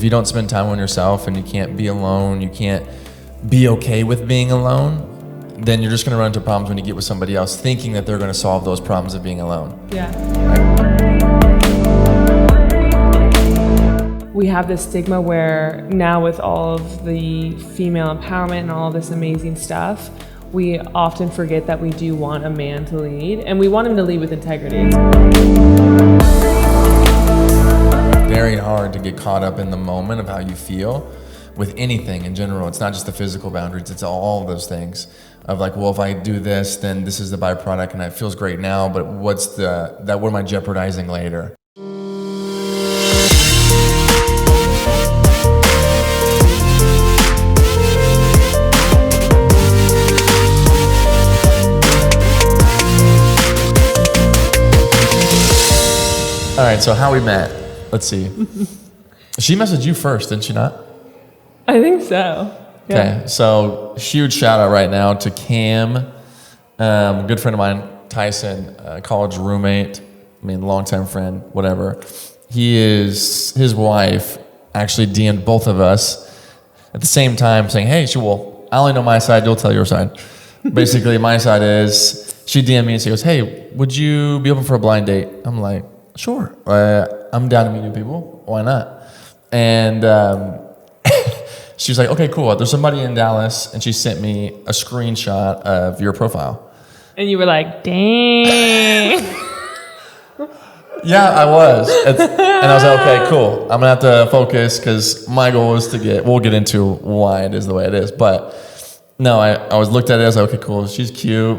if you don't spend time on yourself and you can't be alone, you can't be okay with being alone, then you're just going to run into problems when you get with somebody else thinking that they're going to solve those problems of being alone. Yeah. We have this stigma where now with all of the female empowerment and all of this amazing stuff, we often forget that we do want a man to lead, and we want him to lead with integrity. Very hard to get caught up in the moment of how you feel with anything in general. It's not just the physical boundaries, it's all of those things of like, well, if I do this, then this is the byproduct and it feels great now, but what am I jeopardizing later? All right, so how we met. Let's see. She messaged you first, didn't she not? I think so. Yeah. Okay, so huge shout out right now to Cam, good friend of mine, Tyson, college roommate, longtime friend, whatever. His wife actually DM'd both of us at the same time saying, hey, I only know my side, you'll tell your side. Basically, my side is, she DM'd me and she goes, hey, would you be open for a blind date? I'm like, sure. I'm down to meet new people. Why not? And she was like, okay, cool. There's somebody in Dallas, and she sent me a screenshot of your profile. And you were like, dang. Yeah, I was. And I was like, okay, cool. I'm going to have to focus because my goal is we'll get into why it is the way it is. But no, I was looked at it as like, okay, cool. She's cute.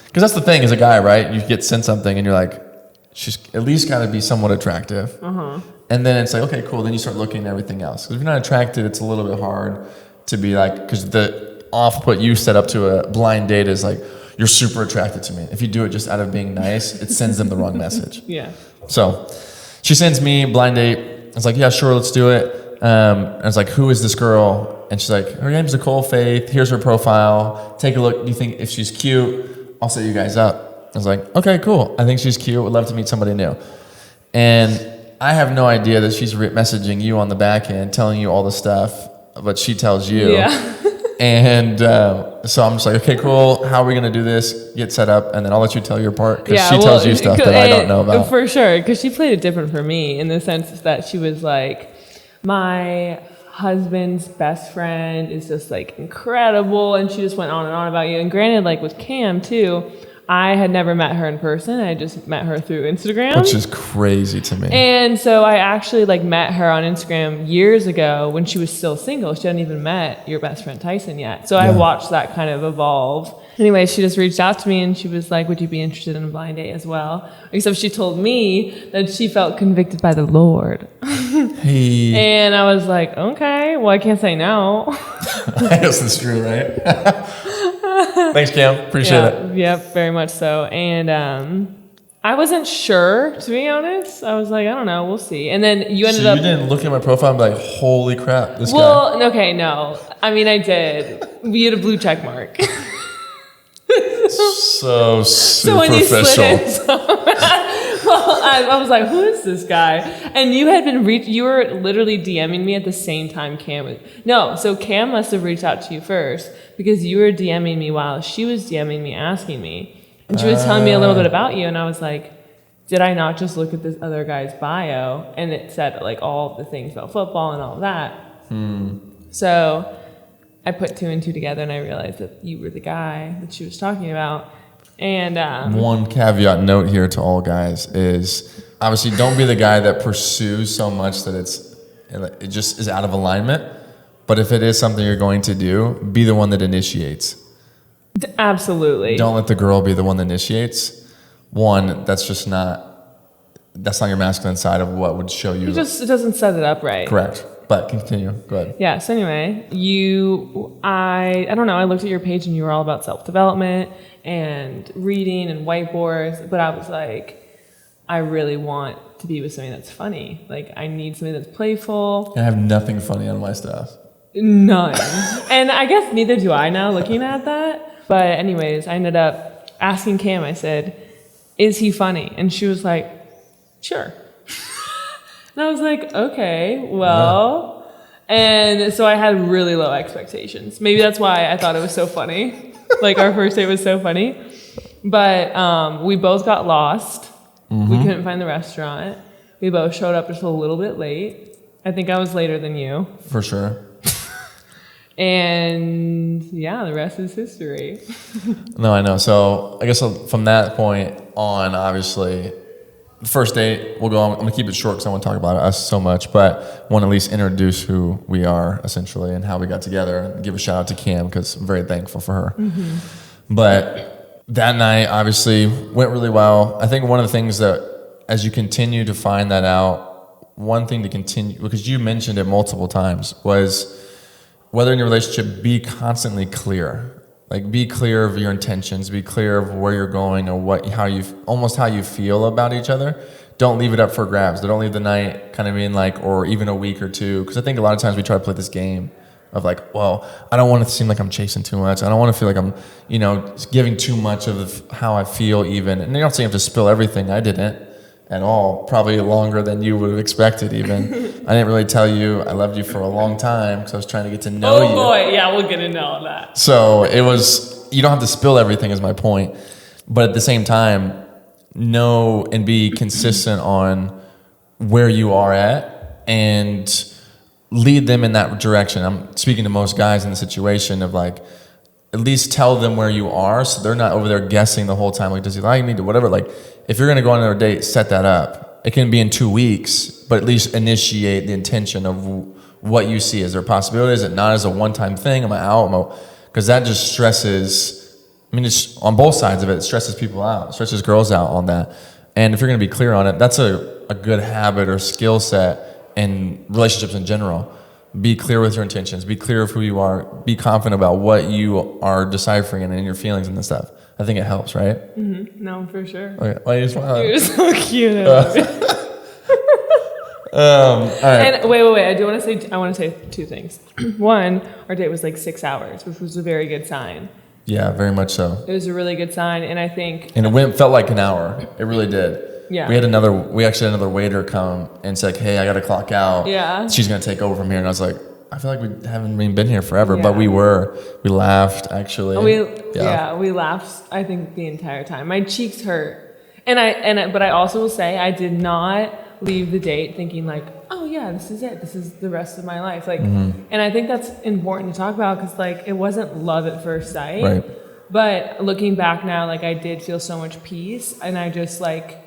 Because that's the thing as a guy, right? You get sent something and you're like, she's at least got to be somewhat attractive. Uh-huh. And then it's like, okay, cool. Then you start looking at everything else. Because if you're not attracted, it's a little bit hard to be like, because the off-put you set up to a blind date is like, you're super attracted to me. If you do it just out of being nice, it sends them the wrong message. Yeah. So she sends me blind date. I was like, yeah, sure, let's do it. I was like, who is this girl? And she's like, her name's Nicole Faith. Here's her profile. Take a look. Do you think if she's cute, I'll set you guys up? I was like, okay, cool. I think she's cute. Would love to meet somebody new. And I have no idea that she's messaging you on the back end, telling you all the stuff, but she tells you. Yeah. And so I'm just like, okay, cool. How are we going to do this? Get set up, and then I'll let you tell your part because she tells you stuff that I don't know about. For sure, because she played it different for me in the sense that she was like, my husband's best friend is just like incredible, and she just went on and on about you. And granted, like with Cam too, I had never met her in person. I just met her through Instagram. Which is crazy to me. And so I actually like met her on Instagram years ago when she was still single. She hadn't even met your best friend Tyson yet. So I watched that kind of evolve. Anyway, she just reached out to me and she was like, would you be interested in a blind date as well? Except she told me that she felt convicted by the Lord. Hey. And I was like, okay, well, I can't say no. I guess that's true, right? Thanks, Cam. Appreciate it. Yep, very much so. And I wasn't sure, to be honest. I was like, I don't know, we'll see. And then you ended up... you didn't look at my profile and be like, holy crap, this guy. Well, okay, no. I mean, I did. We had a blue check mark. So So when you slid in, well, I was like, who is this guy? And you had been you were literally DMing me at the same time Cam was. No, so Cam must have reached out to you first because you were DMing me while she was DMing me, asking me. And she was telling me a little bit about you, and I was like, did I not just look at this other guy's bio and it said like all the things about football and all of that? So I put two and two together and I realized that you were the guy that she was talking about. And one caveat note here to all guys is obviously don't be the guy that pursues so much that it just is out of alignment. But if it is something you're going to do, be the one that initiates. Absolutely. Don't let the girl be the one that initiates. One, that's not your masculine side of what would show you. It doesn't set it up right. Correct. But continue. Go ahead. Yeah. So anyway, I don't know. I looked at your page and you were all about self-development and reading and whiteboards. But I was like, I really want to be with something that's funny. Like I need something that's playful. I have nothing funny on my stuff. None. And I guess neither do I now looking at that. But anyways, I ended up asking Cam, I said, is he funny? And she was like, sure. And I was like, okay, well, And so I had really low expectations. Maybe that's why I thought it was so funny. Like our first date was so funny. But we both got lost. Mm-hmm. We couldn't find the restaurant. We both showed up just a little bit late. I think I was later than you. For sure. And yeah, the rest is history. No, I know. So I guess from that point on, obviously, the first date, we'll go on. I'm going to keep it short because I want to talk about us so much, but I want to at least introduce who we are, essentially, and how we got together. And give a shout out to Cam because I'm very thankful for her. Mm-hmm. But that night, obviously, went really well. I think one of the things that, as you continue to find that out, one thing to continue, because you mentioned it multiple times, was whether in your relationship, be constantly clear. Like, be clear of your intentions, be clear of where you're going or how you feel about each other. Don't leave it up for grabs. Don't leave the night kind of being like, or even a week or two. Because I think a lot of times we try to play this game of like, well, I don't want it to seem like I'm chasing too much. I don't want to feel like I'm, giving too much of how I feel even. And you're not saying you have to spill everything. I didn't at all. Probably longer than you would have expected even. I didn't really tell you I loved you for a long time because I was trying to get to know you. Oh boy, yeah, we'll get into all that. So it was, you don't have to spill everything is my point. But at the same time, know and be consistent on where you are at and lead them in that direction. I'm speaking to most guys in the situation of like, at least tell them where you are so they're not over there guessing the whole time. Like, does he like me? Whatever. Like, if you're going to go on another date, set that up. It can be in 2 weeks, but at least initiate the intention of what you see. Is there a possibility? Is it not as a one-time thing? Am I out? Because that just stresses, it's on both sides of it. It stresses people out. It stresses girls out on that. And if you're going to be clear on it, that's a good habit or skill set in relationships in general. Be clear with your intentions. Be clear of who you are. Be confident about what you are deciphering and in your feelings and stuff. I think it helps, right? Mm-hmm. No, for sure. Okay. Why are you smiling? You're so cute. All right. And wait. I want to say two things. One, our date was like 6 hours, which was a very good sign. Yeah, very much so. It was a really good sign, and I think... And it felt like an hour. It really did. Yeah. We actually had another waiter come and said, hey, I got to clock out. Yeah. She's going to take over from here. And I was like, I feel like we haven't even been here forever, but we laughed actually. We laughed, I think, the entire time. My cheeks hurt. But I also will say I did not leave the date thinking like, oh yeah, this is it. This is the rest of my life. Like, and I think that's important to talk about because like, it wasn't love at first sight. Right. But looking back now, like I did feel so much peace and I just like,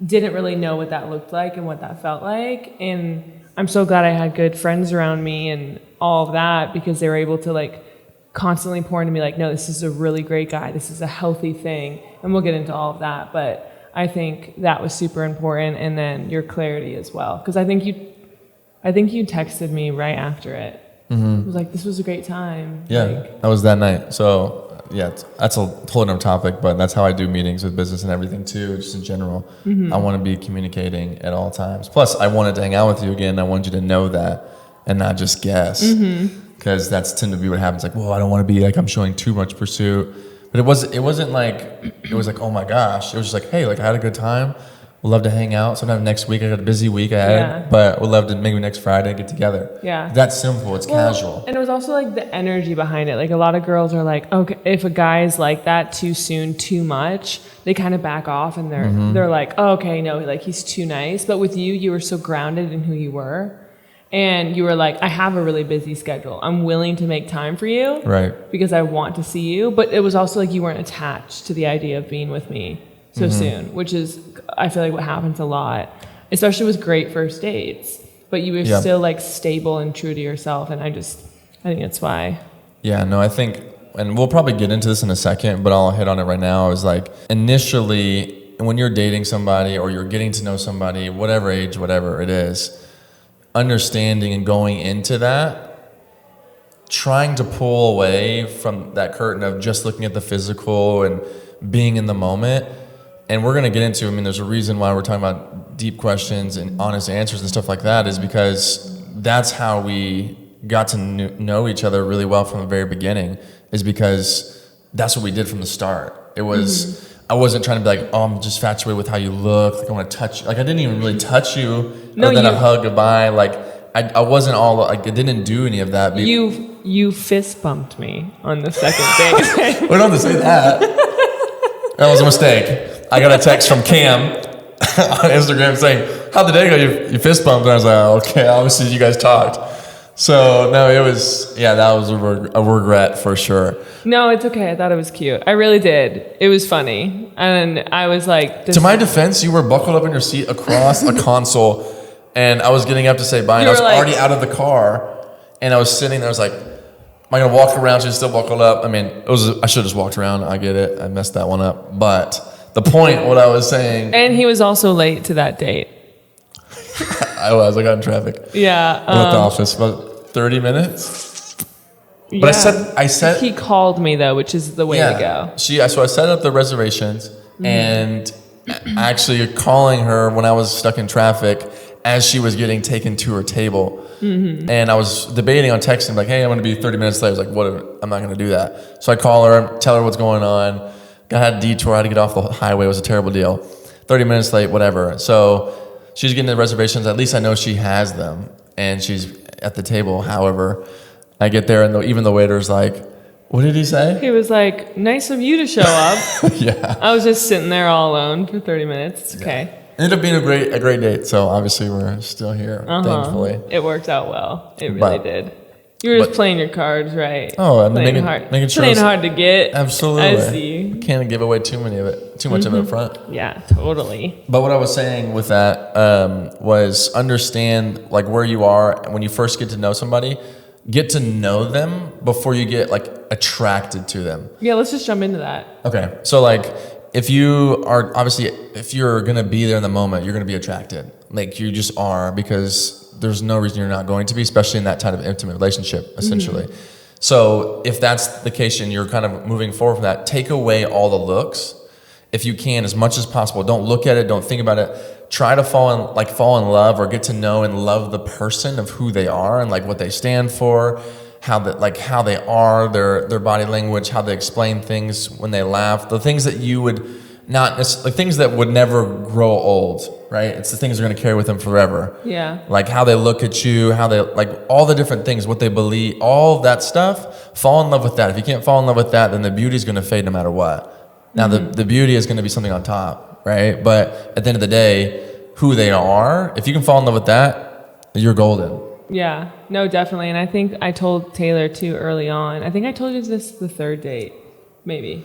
didn't really know what that looked like and what that felt like. And I'm so glad I had good friends around me and all of that because they were able to like constantly pour into me like, no, this is a really great guy. This is a healthy thing. And we'll get into all of that. But I think that was super important. And then your clarity as well. Because I think you texted me right after it. Mm-hmm. It was like, this was a great time. Yeah, like, that was that night. So yeah, that's a whole other topic, but that's how I do meetings with business and everything too, just in general. Mm-hmm. I want to be communicating at all times. Plus, I wanted to hang out with you again. I wanted you to know that and not just guess. Because that's tend to be what happens. Like, well, I don't want to be like I'm showing too much pursuit. But it wasn't like, it was like, oh my gosh. It was just like, hey, like I had a good time. We'd love to hang out. Sometime next week, I got a busy week ahead, but we'd love to maybe next Friday get together. Yeah. That's simple. It's casual. And it was also like the energy behind it. Like a lot of girls are like, okay, if a guy's like that too soon, too much, they kind of back off and they're like, oh, okay, no, like he's too nice. But with you were so grounded in who you were. And you were like, I have a really busy schedule. I'm willing to make time for you. Right. Because I want to see you. But it was also like you weren't attached to the idea of being with me so soon, which is, I feel like what happens a lot, especially with great first dates. But you were still like stable and true to yourself. And I think that's why. Yeah, no, I think, and we'll probably get into this in a second, but I'll hit on it right now, is like initially when you're dating somebody or you're getting to know somebody, whatever age, whatever it is, understanding and going into that, trying to pull away from that curtain of just looking at the physical and being in the moment. And we're going to get into, there's a reason why we're talking about deep questions and honest answers and stuff like that, is because that's how we got to know each other really well from the very beginning, is because that's what we did from the start. It was, I wasn't trying to be like, oh, I'm just infatuated with how you look. Like I want to touch you. Like I didn't even really touch you. No, other than a hug, goodbye. Like I wasn't all like I didn't do any of that. You fist bumped me on the second date. We don't have to say that. That was a mistake. I got a text from Cam on Instagram saying, "How'd the day go? You fist bumped." And I was like, "Okay, obviously you guys talked." So no, it was that was a regret for sure. No, it's okay. I thought it was cute. I really did. It was funny, and I was like, to my defense, you were buckled up in your seat across a console, and I was getting up to say bye, and I was already out of the car, and I was sitting there. I was like, "Am I gonna walk around?" She's still buckled up. I mean, I should have just walked around. I get it. I messed that one up. But the point, what I was saying, and he was also late to that date. I got in traffic. Yeah. I left the office about 30 minutes. But I said he called me though, which is the way to go. So I set up the reservations and actually calling her when I was stuck in traffic as she was getting taken to her table. Mm-hmm. And I was debating on texting like, "Hey, I'm going to be 30 minutes late." I was like, "What? I'm not going to do that." So I call her, tell her what's going on. Got a detour. I had to get off the highway. It was a terrible deal. 30 minutes late, whatever. So she's getting the reservations. At least I know she has them, and she's at the table. However, I get there, and even the waiter's like, "What did he say?" He was like, "Nice of you to show up." Yeah. I was just sitting there all alone for 30 minutes. It's okay. It ended up being a great date. So obviously we're still here, thankfully. It worked out well. It really did. You were just playing your cards right. Oh, and making sure playing hard to get. Absolutely. I see. Can't give away too much of it up front. Yeah, totally. But what I was saying with that was understand like where you are when you first get to know somebody. Get to know them before you get like attracted to them. Yeah, let's just jump into that. Okay, so like if you're gonna be there in the moment, you're gonna be attracted. Like you just are, because there's no reason you're not going to be, especially in that type of intimate relationship, essentially. Mm-hmm. So if that's the case and you're kind of moving forward from that, take away all the looks if you can, as much as possible. Don't look at it. Don't think about it. Try to fall in love or get to know and love the person of who they are and like what they stand for, how they are, their body language, how they explain things when they laugh, the things that you would not necessarily, things that would never grow old, right? It's the things they're going to carry with them forever. Yeah. Like how they look at you, how they, like all the different things, what they believe, all that stuff. Fall in love with that. If you can't fall in love with that, then the beauty is going to fade no matter what. Now, the beauty is going to be something on top, right? But at the end of the day, who they are, if you can fall in love with that, you're golden. Yeah, no, definitely. And I think I told Taylor too early on. I think I told you this the third date, maybe.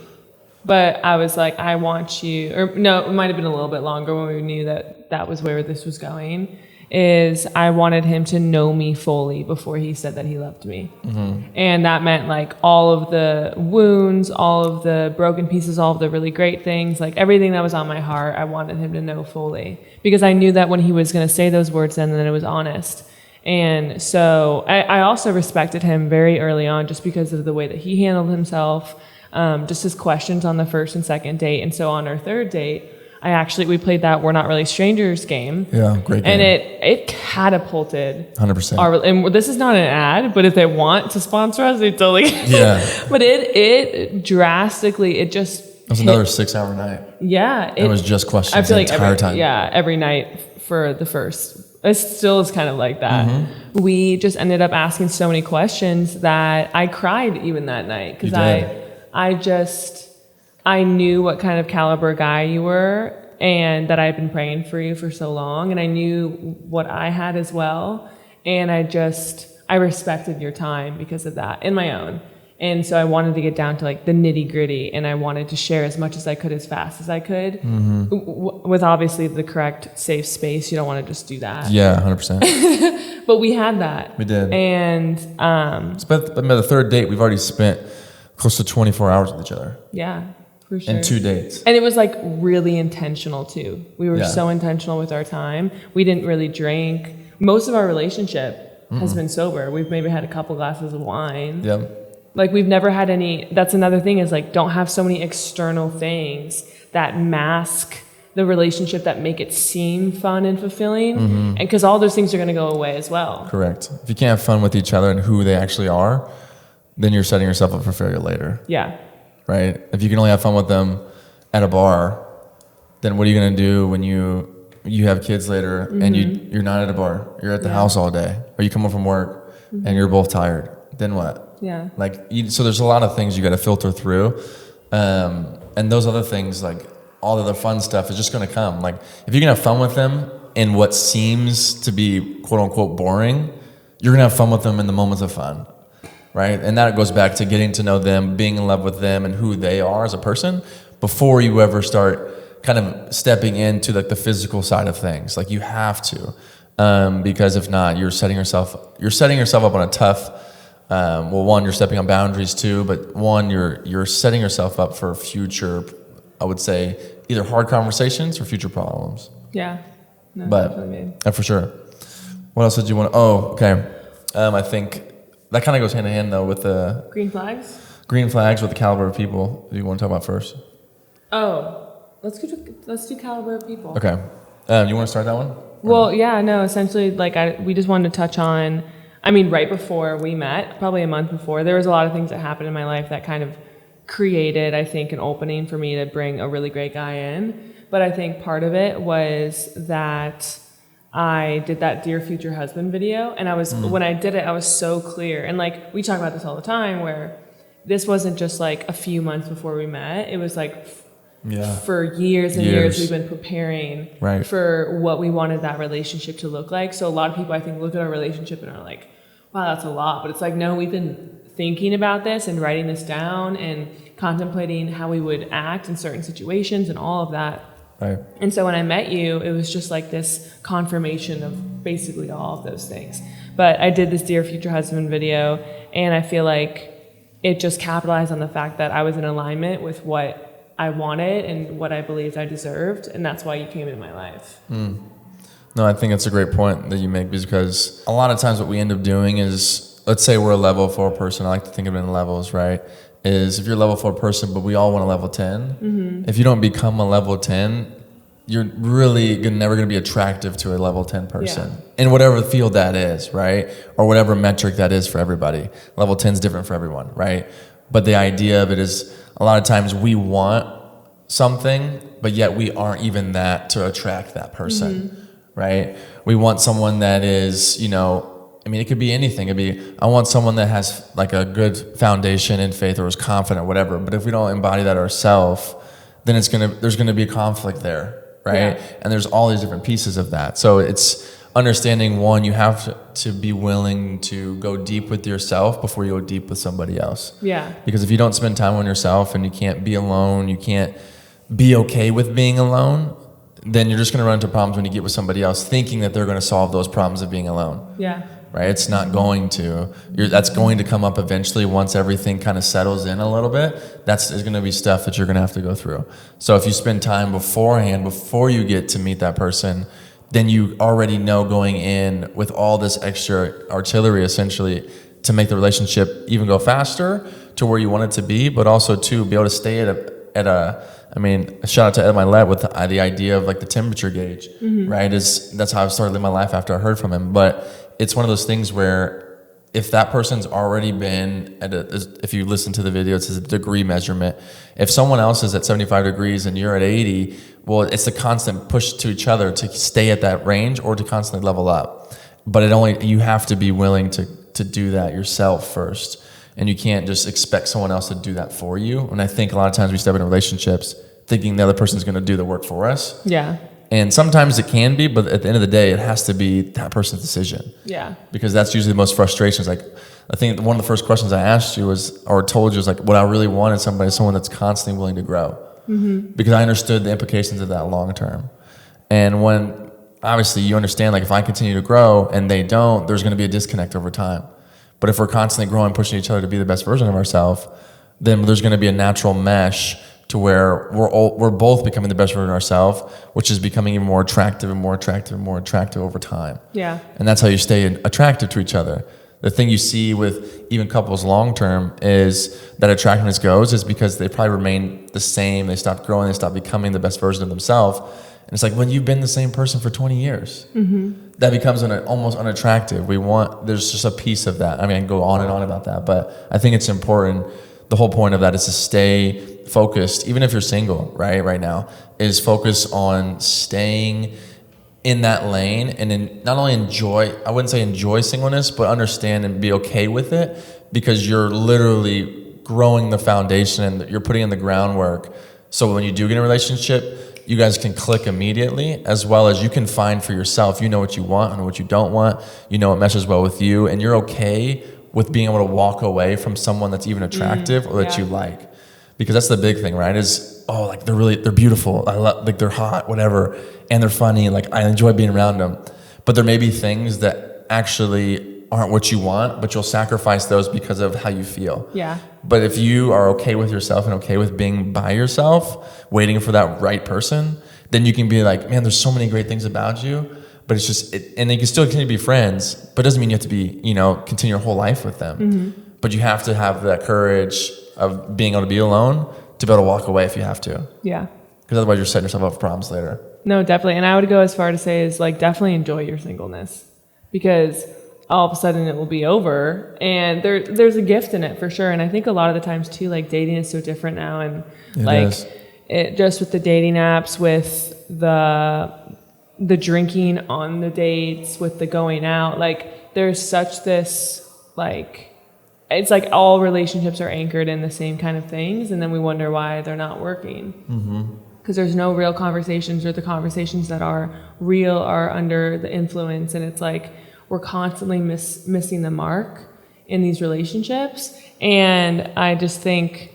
But I was like, I want you, or no, it might have been a little bit longer when we knew that was where this was going, is I wanted him to know me fully before he said that he loved me. Mm-hmm. And that meant like all of the wounds, all of the broken pieces, all of the really great things, like everything that was on my heart, I wanted him to know fully. Because I knew that when he was going to say those words then it was honest. And so I also respected him very early on just because of the way that he handled himself, just his questions on the first and second date. And so on our third date, we played that We're Not Really Strangers game. Yeah, great game. And it catapulted 100%. And this is not an ad, but if they want to sponsor us, they totally can. Yeah. But it drastically, it just... It was another 6-hour night. Yeah. It was just questions I feel the like entire time. Yeah, every night for the first... It still is kind of like that. Mm-hmm. We just ended up asking so many questions that I cried even that night. Because I knew what kind of caliber guy you were and that I had been praying for you for so long. And I knew what I had as well. And I respected your time because of that in my own. And so I wanted to get down to like the nitty gritty, and I wanted to share as much as I could as fast as I could, with obviously the correct safe space. You don't want to just do that. Yeah, 100%. But we had that. We did. And but by the third date, we've already spent close to 24 hours with each other. Yeah, for sure. And 2 dates. And it was like really intentional too. We were so intentional with our time. We didn't really drink. Most of our relationship has been sober. We've maybe had a couple glasses of wine. Yeah. Like we've never had any, that's another thing is like, don't have so many external things that mask the relationship that make it seem fun and fulfilling. And because all those things are going to go away as well. Correct. If you can't have fun with each other and who they actually are, then you're setting yourself up for failure later. Yeah. Right? If you can only have fun with them at a bar, then what are you going to do when you you have kids later and you're not at a bar, you're at the house all day, or you come home from work and you're both tired, then what? Yeah. Like, so there's a lot of things you got to filter through. And those other things, like all the other fun stuff is just going to come. Like if you can have fun with them in what seems to be quote unquote boring, you're going to have fun with them in the moments of fun. Right? And that goes back to getting to know them, being in love with them and who they are as a person before you ever start kind of stepping into like the physical side of things. Like you have to, because if not, you're setting yourself up on a tough, well, one, you're stepping on boundaries too, but one, you're setting yourself up for future, I would say, either hard conversations or future problems. Yeah. No, but for sure. What else did you want? Oh, okay. I think that kind of goes hand in hand though with the green flags. Green flags with the caliber of people. Do you want to talk about first? Oh, let's do caliber of people. Okay. You want to start that one? Well, yeah, no. Essentially, like we just wanted to touch on. I mean, right before we met, probably a month before, there was a lot of things that happened in my life that kind of created, I think, an opening for me to bring a really great guy in. But I think part of it was that I did that Dear Future Husband video, and I was when I did it, I was so clear. And like we talk about this all the time, where this wasn't just like a few months before we met. It was like for years and years we've been preparing for what we wanted that relationship to look like. So a lot of people, I think, look at our relationship and are like, wow, that's a lot. But it's like, no, we've been thinking about this and writing this down and contemplating how we would act in certain situations and all of that. Right. And so when I met you, it was just like this confirmation of basically all of those things. But I did this Dear Future Husband video, and I feel like it just capitalized on the fact that I was in alignment with what I wanted and what I believed I deserved, and that's why you came into my life. No, I think it's a great point that you make, because a lot of times what we end up doing is, let's say we're a level 4 person. I like to think of it in levels, right? Is if you're a level 4 person, but we all want a level 10, if you don't become a level 10, you're really never going to be attractive to a level 10 person in whatever field that is, right? Or whatever metric that is for everybody. Level 10 is different for everyone, right? But the idea of it is a lot of times we want something, but yet we aren't even that to attract that person, right? We want someone that is, you know, I mean, it could be anything. It'd be, I want someone that has like a good foundation in faith or is confident, whatever. But if we don't embody that ourselves, then there's gonna be a conflict there, right? Yeah. And there's all these different pieces of that. So it's understanding, one, you have to be willing to go deep with yourself before you go deep with somebody else. Yeah. Because if you don't spend time on yourself and you can't be alone, you can't be okay with being alone, then you're just gonna run into problems when you get with somebody else, thinking that they're gonna solve those problems of being alone. Yeah. Right? It's not going to. That's going to come up eventually once everything kind of settles in a little bit. There's going to be stuff that you're going to have to go through. So if you spend time beforehand, before you get to meet that person, then you already know going in with all this extra artillery, essentially, to make the relationship even go faster to where you want it to be, but also to be able to stay at a I mean, a shout out to Ed Milet with the idea of like the temperature gauge, right? That's how I've started living my life after I heard from him. But it's one of those things where if that person's already been if you listen to the video, it says a degree measurement. If someone else is at 75 degrees and you're at 80, well, it's the constant push to each other to stay at that range or to constantly level up. But you have to be willing to do that yourself first. And you can't just expect someone else to do that for you. And I think a lot of times we step into relationships thinking the other person's going to do the work for us. Yeah. And sometimes it can be, but at the end of the day, it has to be that person's decision. Yeah. Because that's usually the most frustrations. Like, I think one of the first questions I asked you was, or told you, was like, what I really want is someone that's constantly willing to grow. Mm-hmm. Because I understood the implications of that long term. And when, obviously, you understand, like, if I continue to grow and they don't, there's going to be a disconnect over time. But if we're constantly growing, pushing each other to be the best version of ourselves, then there's going to be a natural mesh to where we're both becoming the best version of ourselves, which is becoming even more attractive and more attractive and more attractive over time. Yeah. And that's how you stay attractive to each other. The thing you see with even couples long term is that attractiveness goes is because they probably remain the same. They stop growing. They stop becoming the best version of themselves. And it's like when you've been the same person for 20 years, that becomes almost unattractive. There's just a piece of that. I mean, I can go on and on about that, but I think it's important. The whole point of that is to stay focused, even if you're single, right now, is focus on staying in that lane and then not only I wouldn't say enjoy singleness, but understand and be okay with it, because you're literally growing the foundation and you're putting in the groundwork. So when you do get in a relationship, you guys can click immediately, as well as you can find for yourself, you know what you want and what you don't want, you know what meshes well with you, and you're okay with being able to walk away from someone that's even attractive or that you like. Because that's the big thing, right? Is, oh, like they're beautiful, I love, like they're hot, whatever, and they're funny, like I enjoy being around them. But there may be things that actually aren't what you want, but you'll sacrifice those because of how you feel. Yeah. But if you are okay with yourself and okay with being by yourself, waiting for that right person, then you can be like, man, there's so many great things about you, but it's just, and you can still continue to be friends, but it doesn't mean you have to be, continue your whole life with them. Mm-hmm. But you have to have that courage of being able to be alone to be able to walk away if you have to. Yeah. Because otherwise you're setting yourself up for problems later. No, definitely. And I would go as far to say is like, definitely enjoy your singleness, because all of a sudden it will be over, and there's a gift in it for sure. And I think a lot of the times too, like dating is so different now, and it just with the dating apps, with the drinking on the dates, with the going out, like there's such this, like, it's like all relationships are anchored in the same kind of things, and then we wonder why they're not working. Because there's no real conversations, or the conversations that are real are under the influence, and it's like we're constantly missing the mark in these relationships. And I just think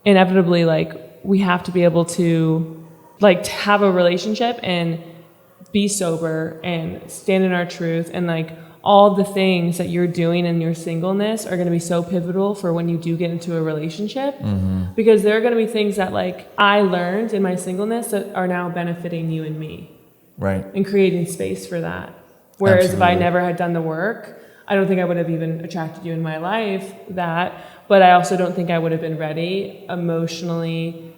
inevitably, like, we have to be able to, like, to have a relationship and be sober and stand in our truth, and like all the things that you're doing in your singleness are going to be so pivotal for when you do get into a relationship. Because there are going to be things that, like, I learned in my singleness that are now benefiting you and me, right? And creating space for that. Whereas if I never had done the work, I don't think I would have even attracted you in my life, but I also don't think I would have been ready emotionally,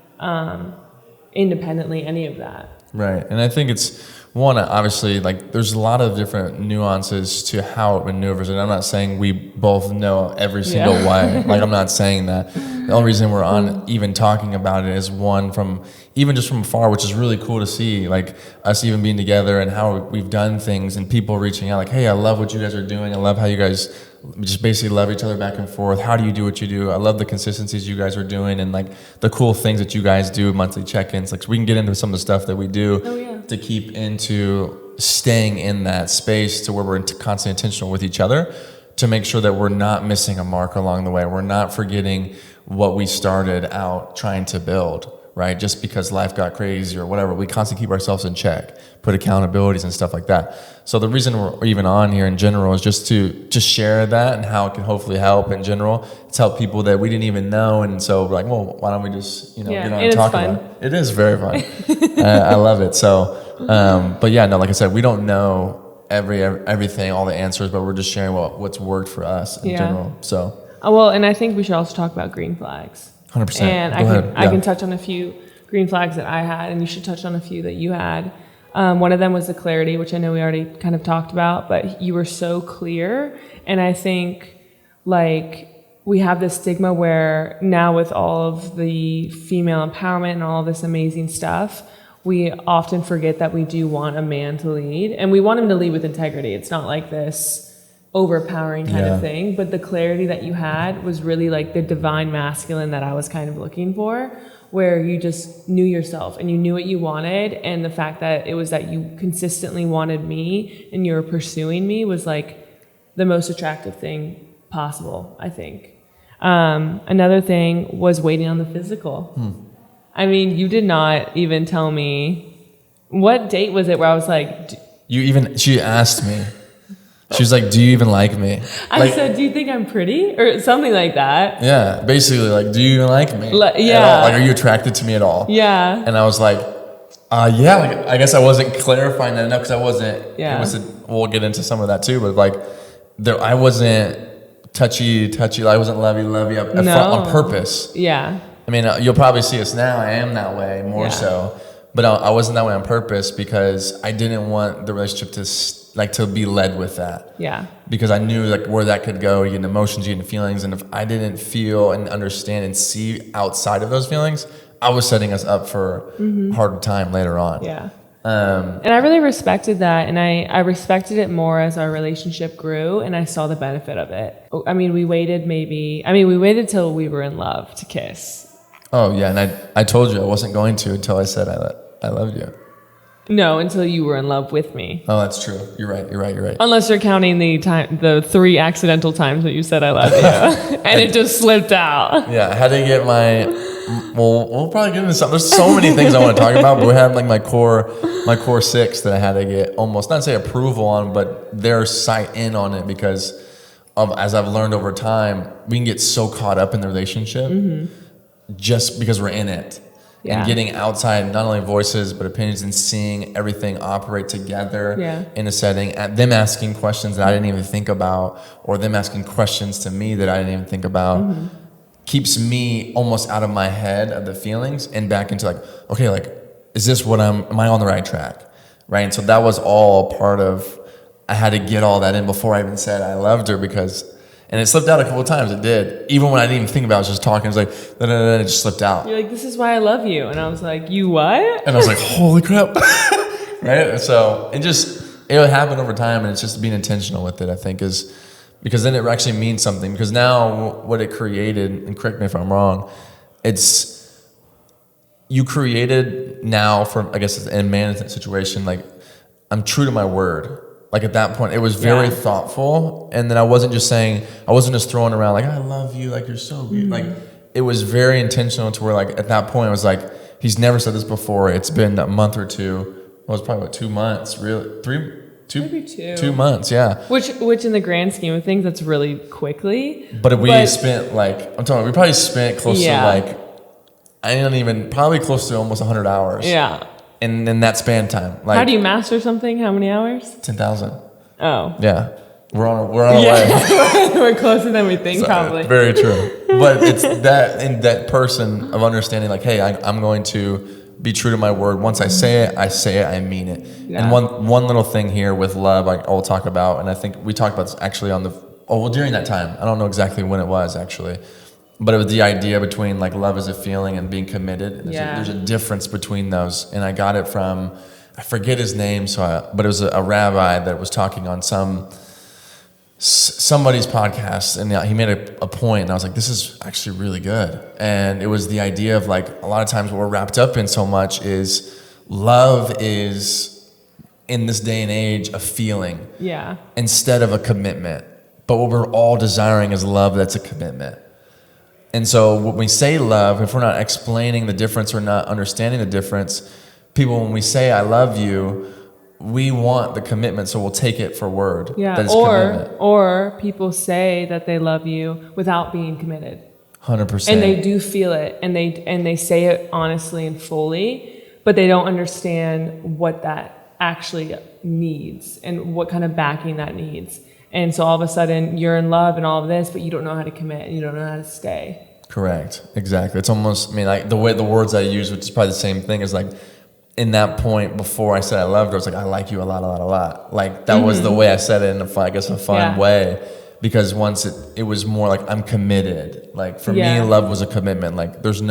independently, any of that. Right. And I think it's one, obviously, like there's a lot of different nuances to how it maneuvers. And I'm not saying we both know every single way. Like, I'm not saying that. The only reason we're on even talking about it is one, from even just from afar, which is really cool to see, like us even being together and how we've done things, and people reaching out like, hey, I love what you guys are doing. I love how you guys just basically love each other back and forth. How do you do what you do? I love the consistencies you guys are doing, and like the cool things that you guys do, monthly check-ins. Like, so we can get into some of the stuff that we do to keep into staying in that space to where we're constantly intentional with each other, to make sure that we're not missing a mark along the way. We're not forgetting what we started out trying to build, right? Just because life got crazy or whatever, we constantly keep ourselves in check, put accountabilities and stuff like that. So the reason we're even on here in general is just to share that and how it can hopefully help in general. It's help people that we didn't even know. And so we're like, well, why don't we just, get on and talk about it? It is very fun. I love it. So, but yeah, no, like I said, we don't know everything, all the answers, but we're just sharing what's worked for us in general. So. Well, and I think we should also talk about green flags. 100%. And I can touch on a few green flags that I had, and you should touch on a few that you had. One of them was the clarity, which I know we already kind of talked about, but you were so clear. And I think, like, we have this stigma where now with all of the female empowerment and all this amazing stuff, we often forget that we do want a man to lead, and we want him to lead with integrity. It's not like this overpowering kind of thing, but the clarity that you had was really like the divine masculine that I was kind of looking for, where you just knew yourself and you knew what you wanted, and the fact that it was that you consistently wanted me and you were pursuing me was like the most attractive thing possible, I think. Another thing was waiting on the physical. I mean, you did not even tell me, what date was it where I was like... She asked me. She was like, do you even like me? I said, do you think I'm pretty? Or something like that. Yeah, basically, like, do you even like me? Yeah. Like, are you attracted to me at all? Yeah. And I was like, yeah. Like, I guess I wasn't clarifying that enough, because I wasn't... Yeah. We'll get into some of that too, but like, I wasn't touchy. I wasn't lovey on purpose. Yeah. I mean, you'll probably see us now. I am that way more so. But I wasn't that way on purpose, because I didn't want the relationship to be led with that. Yeah. Because I knew like where that could go. You get emotions, you get feelings, and if I didn't feel and understand and see outside of those feelings, I was setting us up for a harder time later on. Yeah. And I really respected that. And I respected it more as our relationship grew and I saw the benefit of it. I mean, we waited till we were in love to kiss. Oh, yeah. And I told you I wasn't going to until I said I loved you. No, until you were in love with me. Oh, that's true. You're right. Unless you're counting the 3 accidental times that you said I love you. And it just slipped out. Yeah, I had to get we'll probably get into something. There's so many things I want to talk about, but we have like my core 6 that I had to get almost, not say approval on, but their sight in on it because as I've learned over time, we can get so caught up in the relationship just because we're in it. Yeah. And getting outside, not only voices, but opinions and seeing everything operate together in a setting, them asking questions that I didn't even think about, or them asking questions to me that I didn't even think about, keeps me almost out of my head of the feelings and back into like, okay, like, is this am I on the right track? Right. And so that was all part of, I had to get all that in before I even said I loved her and it slipped out a couple of times. It did. Even when I didn't even think about it, I was just talking. It was like, it just slipped out. You're like, this is why I love you. And I was like, you what? And I was like, holy crap. Right? So it would happen over time. And it's just being intentional with it, I think, is because then it actually means something. Because now what it created, and correct me if I'm wrong, you created now from, I guess, in management situation, like, I'm true to my word. Like at that point, it was very thoughtful. And then I wasn't just throwing around like, I love you, like you're so good. Like it was very intentional to where like at that point I was like, he's never said this before. It's been a month or two. Well, it was probably about 2 months, really. Maybe 2 months, yeah. Which in the grand scheme of things, that's really quickly. But we spent like, I'm telling you, we probably spent close to like, probably close to almost 100 hours. Yeah. And in that span time, like, how do you master something? How many hours? 10,000. Oh, yeah, we're on our way. We're closer than we think, probably. Very true. But it's that person of understanding, like, hey, I'm going to be true to my word. Once I say it, I mean it. Yeah. And one little thing here with love, I will talk about, and I think we talked about this actually during that time. I don't know exactly when it was actually. But it was the idea between like love as a feeling and being committed. And there's a difference between those. And I got it from, I forget his name, but it was a rabbi that was talking on somebody's podcast. And he made a point, and I was like, this is actually really good. And it was the idea of like, a lot of times what we're wrapped up in so much is love is, in this day and age, a feeling instead of a commitment. But what we're all desiring is love that's a commitment. And so when we say love, if we're not explaining the difference or not understanding the difference, people, when we say I love you, we want the commitment, so we'll take it for word. Yeah, that it's commitment. Or people say that they love you without being committed. 100%. And they do feel it, and they say it honestly and fully, but they don't understand what that actually needs and what kind of backing that needs. And so all of a sudden you're in love and all of this, but you don't know how to commit and you don't know how to stay. Correct. Exactly. It's almost, like the words I use, which is probably the same thing, is like in that point before I said I loved her, I was like, I like you a lot. Like that was the way I said it in a fun way. Because once it was more like I'm committed. Like for me, love was a commitment. Like it's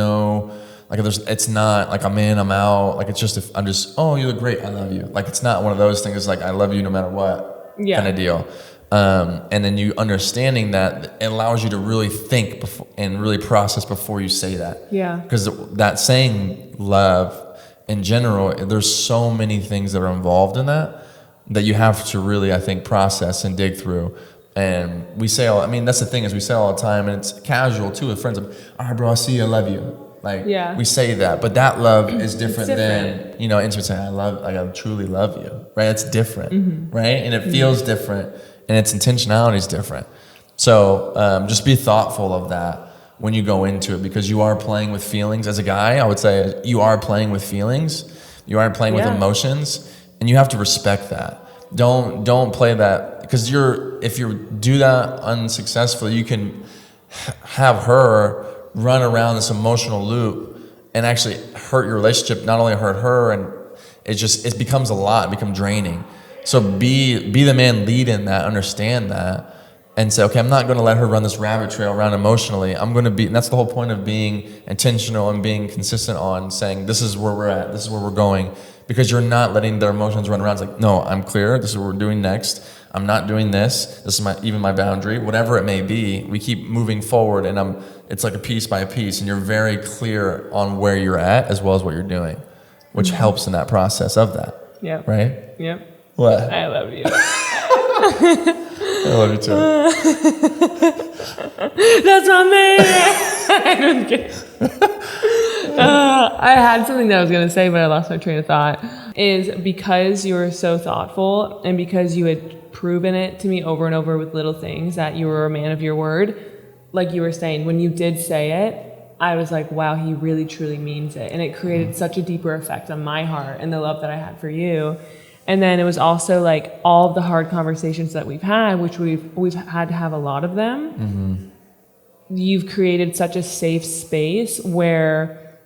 not like I'm in, I'm out. Like it's just, oh, you look great, I love you. Like it's not one of those things. It's like I love you no matter what kind of deal. And then you understanding that, it allows you to really think and really process before you say that. Yeah. Because that saying love in general, there's so many things that are involved in that you have to really, I think, process and dig through. And we say that's the thing, is we say all the time, and it's casual too with friends. All right, bro, I see you, I love you. Like we say that, but that love is different than, intimate saying I truly love you, right? It's different, right? And it feels different. And its intentionality is different. So just be thoughtful of that when you go into it, because you are playing with feelings. As a guy, I would say you are playing with feelings. You are playing with emotions, and you have to respect that. Don't play that, because if you do that unsuccessfully, you can have her run around this emotional loop and actually hurt your relationship. Not only hurt her, and it becomes a lot, become draining. So be the man, lead in that, understand that, and say, okay, I'm not going to let her run this rabbit trail around emotionally. I'm going to be, and that's the whole point of being intentional and being consistent on saying, this is where we're at, this is where we're going. because you're not letting their emotions run around. It's like, no, I'm clear. This is what we're doing next. I'm not doing this. This is my boundary, whatever it may be. We keep moving forward, and it's like a piece by piece, and you're very clear on where you're at as well as what you're doing, which helps in that process of that. Yep. Right? Yep. What? I love you. I love you too. That's not me. I'm kidding. I had something that I was going to say, but I lost my train of thought. Is because you were so thoughtful and because you had proven it to me over and over with little things that you were a man of your word, like you were saying, when you did say it, I was like, wow, he really truly means it. And it created such a deeper effect on my heart and the love that I had for you. And then it was also like all of the hard conversations that we've had, which we've had to have a lot of them. Mm-hmm. You've created such a safe space where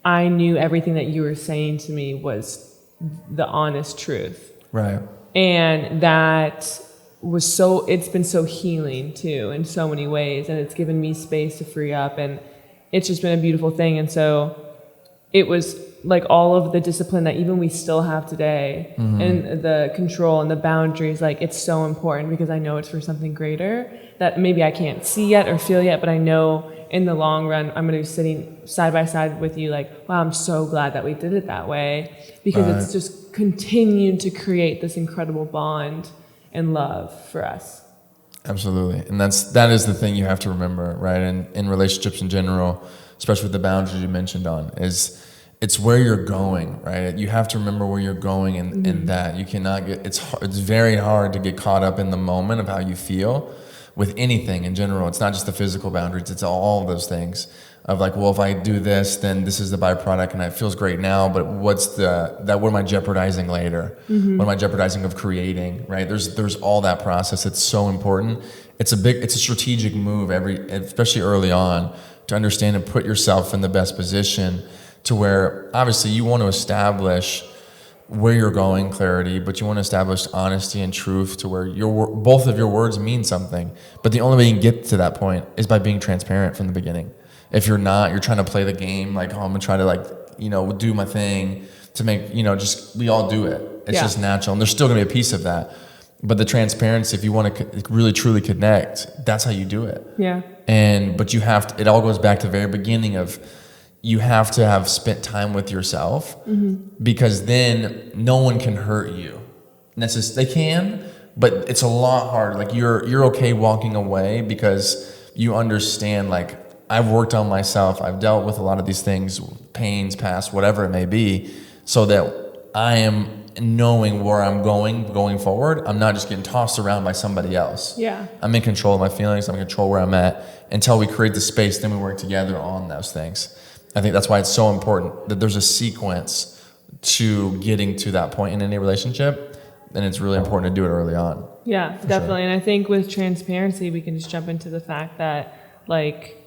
I knew everything that you were saying to me was the honest truth. Right. And that was it's been so healing too in so many ways. And it's given me space to free up. And it's just been a beautiful thing. And so it was like all of the discipline that even we still have today, and the control and the boundaries, like it's so important because I know it's for something greater that maybe I can't see yet or feel yet, but I know in the long run, I'm going to be sitting side by side with you like, wow, I'm so glad that we did it that way because it's just continued to create this incredible bond and love for us. Absolutely. And that is the thing you have to remember, right? And in relationships in general, especially with the boundaries you mentioned it's where you're going, right? You have to remember where you're going and that you cannot it's very hard to get caught up in the moment of how you feel with anything in general. It's not just the physical boundaries, it's all of those things of like, well, if I do this, then this is the byproduct and it feels great now, but what am I jeopardizing later? What am I jeopardizing of creating, right? There's all that process. It's so important. It's a strategic move especially early on to understand and put yourself in the best position to where obviously you want to establish where you're going, clarity, but you want to establish honesty and truth to where both of your words mean something. But the only way you can get to that point is by being transparent from the beginning. If you're not, you're trying to play the game like, oh, I'm gonna try to do my thing to make, we all do it. It's just natural. And there's still gonna be a piece of that. But the transparency, if you want to really truly connect, that's how you do it. Yeah. But it all goes back to the very beginning of, you have to have spent time with yourself because then no one can hurt you. They can, but it's a lot harder. Like you're okay walking away because you understand, like, I've worked on myself. I've dealt with a lot of these things, pains, past, whatever it may be, so that I am knowing where I'm going forward. I'm not just getting tossed around by somebody else. Yeah. I'm in control of my feelings. I'm in control where I'm at until we create the space. Then we work together on those things. I think that's why it's so important that there's a sequence to getting to that point in any relationship, and it's really important to do it early on. Yeah, definitely. Sure. And I think with transparency, we can just jump into the fact that, like,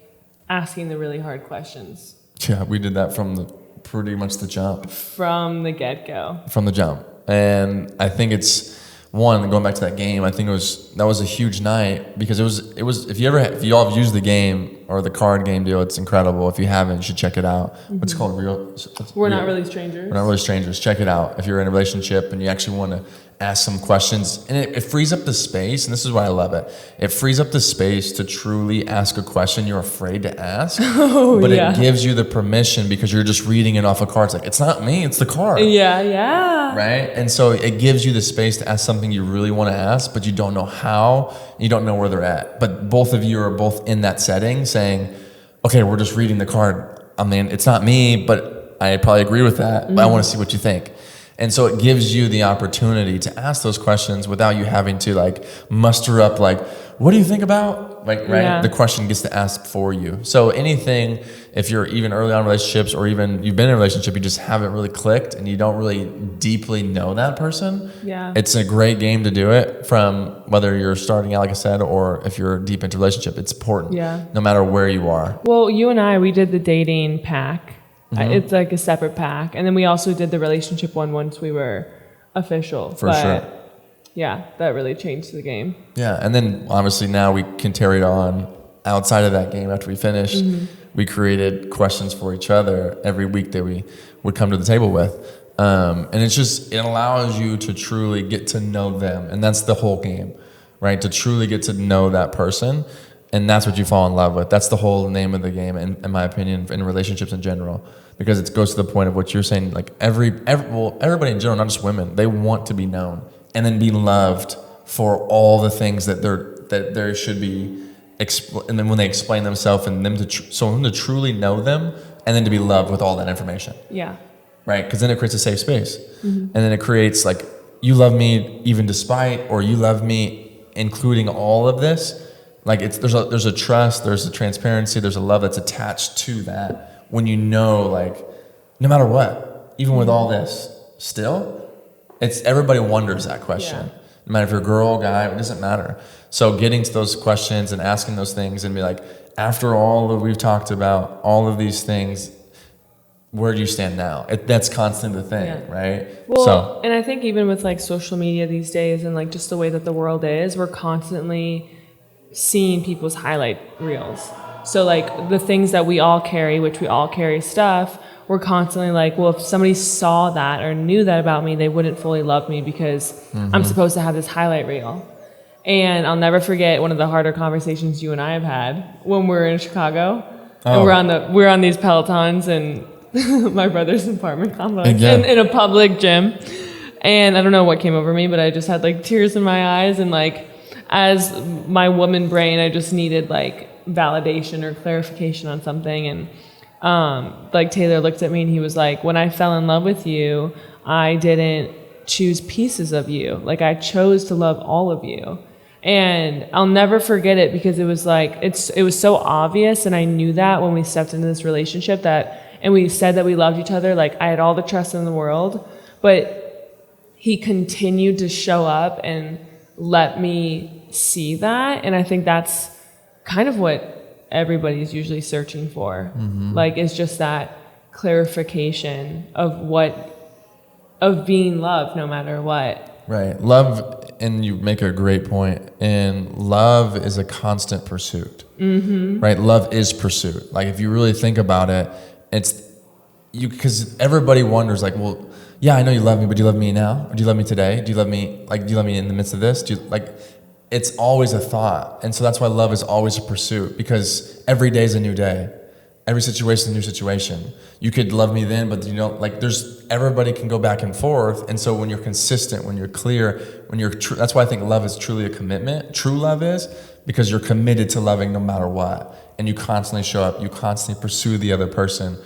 asking the really hard questions. Yeah, we did that from pretty much the jump. From the get-go. From the jump. And I think it's, one, going back to that game, I think that was a huge night because it was if you all have used the game or the card game deal, it's incredible. If you haven't, you should check it out. What's it called? We're Not Really Strangers. We're Not Really Strangers. Check it out if you're in a relationship and you actually want to ask some questions. And it frees up the space, and this is why I love it. It frees up the space to truly ask a question you're afraid to ask. It gives you the permission because you're just reading it off a card. It's like, it's not me, it's the card. Yeah. Right? And so it gives you the space to ask something you really want to ask, but you don't know how, you don't know where they're at. But both of you are both in that setting saying, okay, we're just reading the card. I mean, it's not me, but I probably agree with that, but I want to see what you think. And so it gives you the opportunity to ask those questions without you having to like muster up like, what do you think about? Like, right? Yeah. The question gets to ask for you. So anything, if you're even early on in relationships or even you've been in a relationship, you just haven't really clicked and you don't really deeply know that person. Yeah. It's a great game to do it from whether you're starting out, like I said, or if you're deep into a relationship. It's important. Yeah. No matter where you are. Well, you and we did the dating pack. It's like a separate pack. And then we also did the relationship one once we were official. For sure. Yeah, that really changed the game. Yeah, and then obviously now we can carry it on outside of that game after we finished. We created questions for each other every week that we would come to the table with. And it allows you to truly get to know them. And that's the whole game, right? To truly get to know that person. And that's what you fall in love with. That's the whole name of the game, in my opinion, in relationships in general. Because it goes to the point of what you're saying, like everybody in general, not just women, they want to be known and then be loved for all the things that there should be. And then when they explain themselves and them to truly know them and then to be loved with all that information. Yeah. Right, because then it creates a safe space, and then it creates like, you love me even despite, or you love me including all of this. Like there's a trust, there's a transparency, there's a love that's attached to that. When you know, like, no matter what, even with all this, still, it's everybody wonders that question. Yeah. No matter if you're a girl, guy, it doesn't matter. So getting to those questions and asking those things and be like, after all that we've talked about, all of these things, where do you stand now? That's constant the thing, right? Well, and I think even with like social media these days and like just the way that the world is, we're constantly seeing people's highlight reels. So like the things that we all carry, which we all carry stuff, we're constantly like, well, if somebody saw that or knew that about me, they wouldn't fully love me because I'm supposed to have this highlight reel. And I'll never forget one of the harder conversations you and I have had when we were in Chicago. And we're on these Pelotons and my brother's apartment complex in a public gym. And I don't know what came over me, but I just had like tears in my eyes. And like, as my woman brain, I just needed like validation or clarification on something. And like Taylor looked at me and he was like, when I fell in love with you, I didn't choose pieces of you. Like I chose to love all of you. And I'll never forget it because it was like, it was so obvious. And I knew that when we stepped into this relationship and we said that we loved each other, like I had all the trust in the world, but he continued to show up and let me see that. And I think that's kind of what everybody's usually searching for. Like, it's just that clarification of being loved no matter what. Right. Love, and you make a great point, and love is a constant pursuit. Right? Love is pursuit. Like, if you really think about it, because everybody wonders, like, well, yeah, I know you love me, but do you love me now? Or do you love me today? Do you love me in the midst of this? It's always a thought. And so that's why love is always a pursuit, because every day is a new day. Every situation is a new situation. You could love me then, but everybody can go back and forth. And so when you're consistent, when you're clear, when you're true, that's why I think love is truly a commitment. True love is because you're committed to loving no matter what. And you constantly show up, you constantly pursue the other person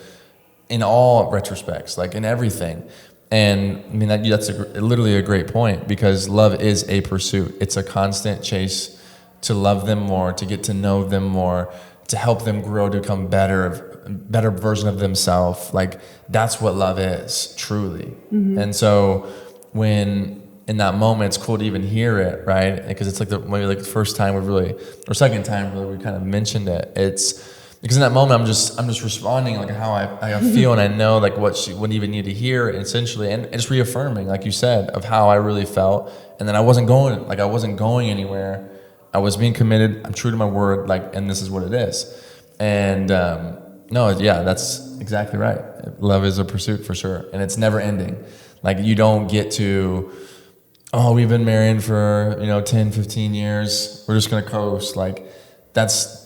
in all retrospects, like in everything. And I mean, that's literally a great point, because love is a pursuit. It's a constant chase to love them more, to get to know them more, to help them grow, to become better version of themselves. Like, that's what love is, truly. And so when in that moment, it's cool to even hear it, right? Because it's like maybe the first time or second time really we kind of mentioned it. It's because in that moment, I'm just responding like how I feel, and I know like what she wouldn't even need to hear, essentially, and it's reaffirming, like you said, of how I really felt, and then I wasn't going anywhere. I was being committed. I'm true to my word, and this is what it is. And that's exactly right. Love is a pursuit for sure, and it's never ending. Like, you don't get to, we've been married for 10, 15 years. We're just gonna coast. Like, that's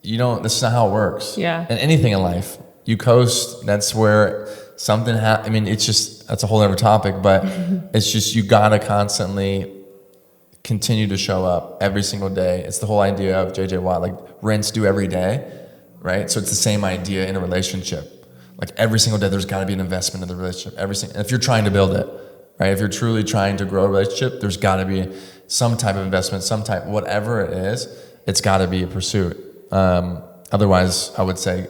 is not how it works. Yeah. And anything in life, you coast, that's where something happens. I mean, that's a whole other topic, but it's just, you gotta constantly continue to show up every single day. It's the whole idea of J.J. Watt, like rinse, do every day, right? So it's the same idea in a relationship. Like, every single day, there's gotta be an investment in the relationship. If you're trying to build it, right? If you're truly trying to grow a relationship, there's gotta be some type of investment, whatever it is, it's gotta be a pursuit. Otherwise, I would say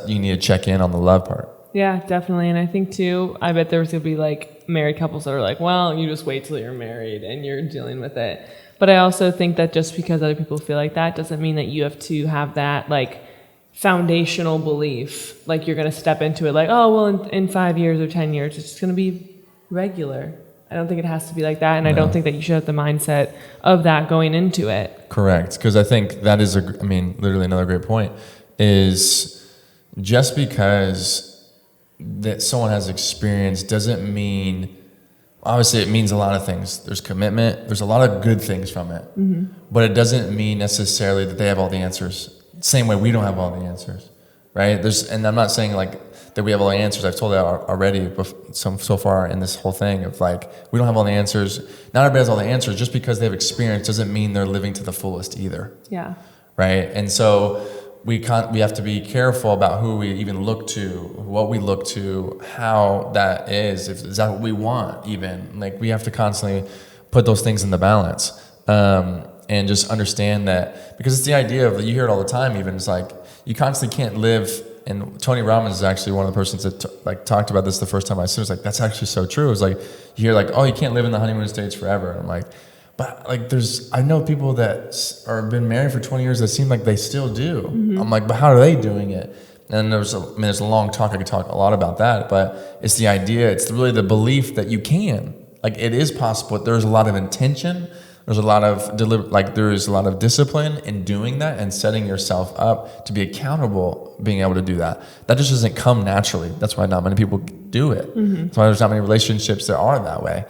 you need to check in on the love part. Yeah, definitely. And I think too, I bet there's going to be like married couples that are like, well, you just wait till you're married and you're dealing with it. But I also think that just because other people feel like that doesn't mean that you have to have that like foundational belief. Like, you're going to step into it like, oh, well, in 5 years or 10 years, it's just going to be regular. I don't think it has to be like that, and I don't think that you should have the mindset of that going into it. Correct, because I think that is literally another great point, is just because that someone has experience doesn't mean, obviously it means a lot of things. There's commitment, there's a lot of good things from it, but it doesn't mean necessarily that they have all the answers. Same way we don't have all the answers, right? And I'm not saying like that we have all the answers. I've told that already so far in this whole thing of like, we don't have all the answers. Not everybody has all the answers. Just because they have experience doesn't mean they're living to the fullest either. Yeah. Right? And so we have to be careful about who we even look to, what we look to, how that is. Is that what we want even? Like we have to constantly put those things in the balance. And just understand that, because it's the idea of, you hear it all the time even, it's like, you constantly can't live. And Tony Robbins is actually one of the persons that talked about this the first time I saw it. It was like, that's actually so true. It's like, you hear like, oh, you can't live in the honeymoon stage forever. And I'm like, but like I know people that are been married for 20 years that seem like they still do. I'm like, but how are they doing it? And there's a long talk. I could talk a lot about that, but it's the idea. It's really the belief that you can, like it is possible. There's a lot of intention. There's a lot of there is a lot of discipline in doing that and setting yourself up to be accountable, being able to do that. That just doesn't come naturally. That's why not many people do it. That's why there's not many relationships that are that way.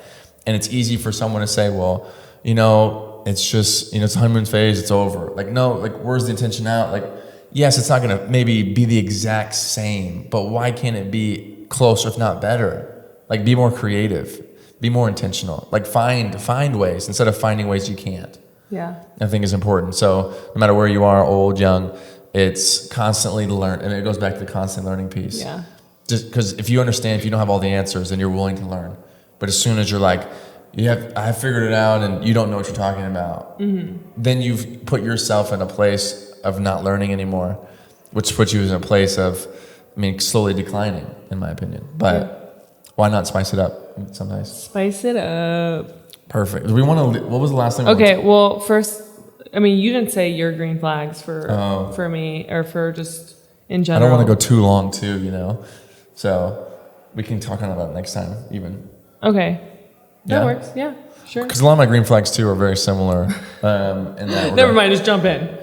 And it's easy for someone to say, well, it's just, it's a honeymoon phase, it's over. Like, no, like where's the intention out? Like, yes, it's not gonna maybe be the exact same, but why can't it be close, if not better? Like be more creative. Be more intentional. Like find ways instead of finding ways you can't. Yeah. I think is important. So no matter where you are, old, young, it's constantly to learn. And it goes back to the constant learning piece. Yeah. Just because if you understand, if you don't have all the answers, then you're willing to learn. But as soon as you're like, I have figured it out and you don't know what you're talking about, then you've put yourself in a place of not learning anymore, which puts you in a place of, slowly declining, in my opinion. But why not spice it up? Some nice. Spice it up. Perfect. Do we want to? What was the last thing? Okay. Well, first, you didn't say your green flags for me or for just in general. I don't want to go too long, too. So we can talk on that next time, even. Okay. That works. Yeah. Sure. Because a lot of my green flags too are very similar. In that Never mind. Just jump in.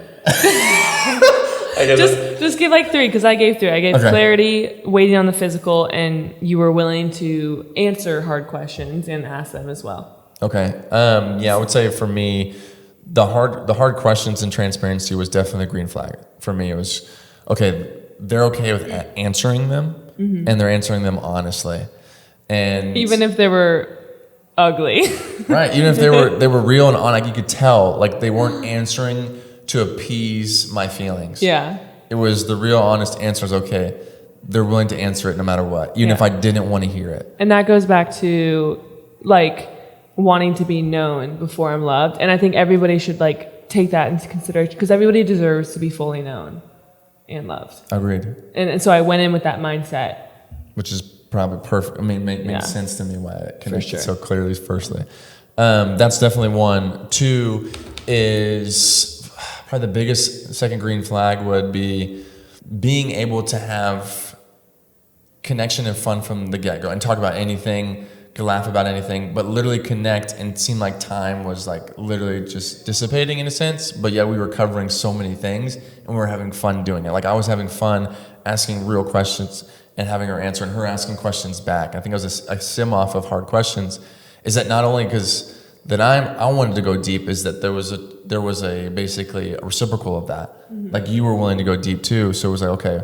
Just give like 3 because I gave 3. I gave clarity, waiting on the physical, and you were willing to answer hard questions and ask them as well. Okay. I would say for me, the hard questions and transparency was definitely a green flag. For me, it was they're okay with answering them, and they're answering them honestly, and even if they were ugly, right? Even if they were real and honest, like you could tell, like they weren't answering to appease my feelings. Yeah. It was the real honest answers. Okay. They're willing to answer it no matter what, even if I didn't want to hear it. And that goes back to like wanting to be known before I'm loved. And I think everybody should like take that into consideration because everybody deserves to be fully known and loved. Agreed. And so I went in with that mindset. Which is probably perfect. Makes sense to me why it connected so clearly, firstly. That's definitely one. 2 is probably the biggest second green flag would be being able to have connection and fun from the get-go and talk about anything, could laugh about anything, but literally connect and seem like time was like literally just dissipating in a sense, but yet we were covering so many things and we were having fun doing it. Like I was having fun asking real questions and having her answer and her asking questions back. I think it was a sim off of hard questions. Is that not only because that I wanted to go deep, is that there was a basically a reciprocal of that. Mm-hmm. Like you were willing to go deep too. So it was like, okay,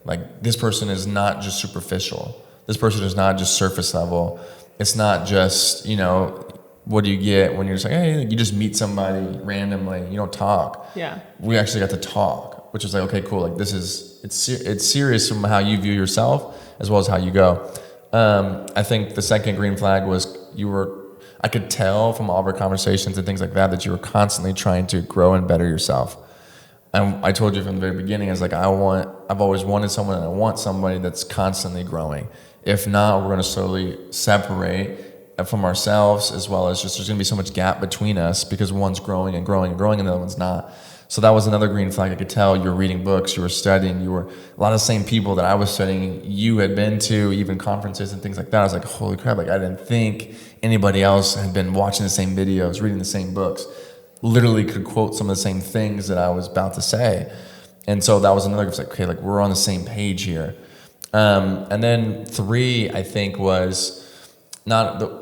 like this person is not just superficial. This person is not just surface level. It's not just, what do you get when you're just like, hey, you just meet somebody randomly, you don't talk. Yeah. We actually got to talk, which is like, okay, cool. Like it's serious from how you view yourself as well as how you go. I think the second green flag was I could tell from all of our conversations and things like that you were constantly trying to grow and better yourself. And I told you from the very beginning, I was like, I've always wanted someone and I want somebody that's constantly growing. If not, we're going to slowly separate from ourselves, as well as just there's going to be so much gap between us because one's growing and growing and growing and the other one's not. So that was another green flag. I could tell you were reading books, you were studying, you were a lot of the same people that I was studying, you had been to, even conferences and things like that. I was like, holy crap, like I didn't think anybody else had been watching the same videos, reading the same books, literally could quote some of the same things that I was about to say. And so that was another, it's like, okay, like we're on the same page here. And then 3, I think I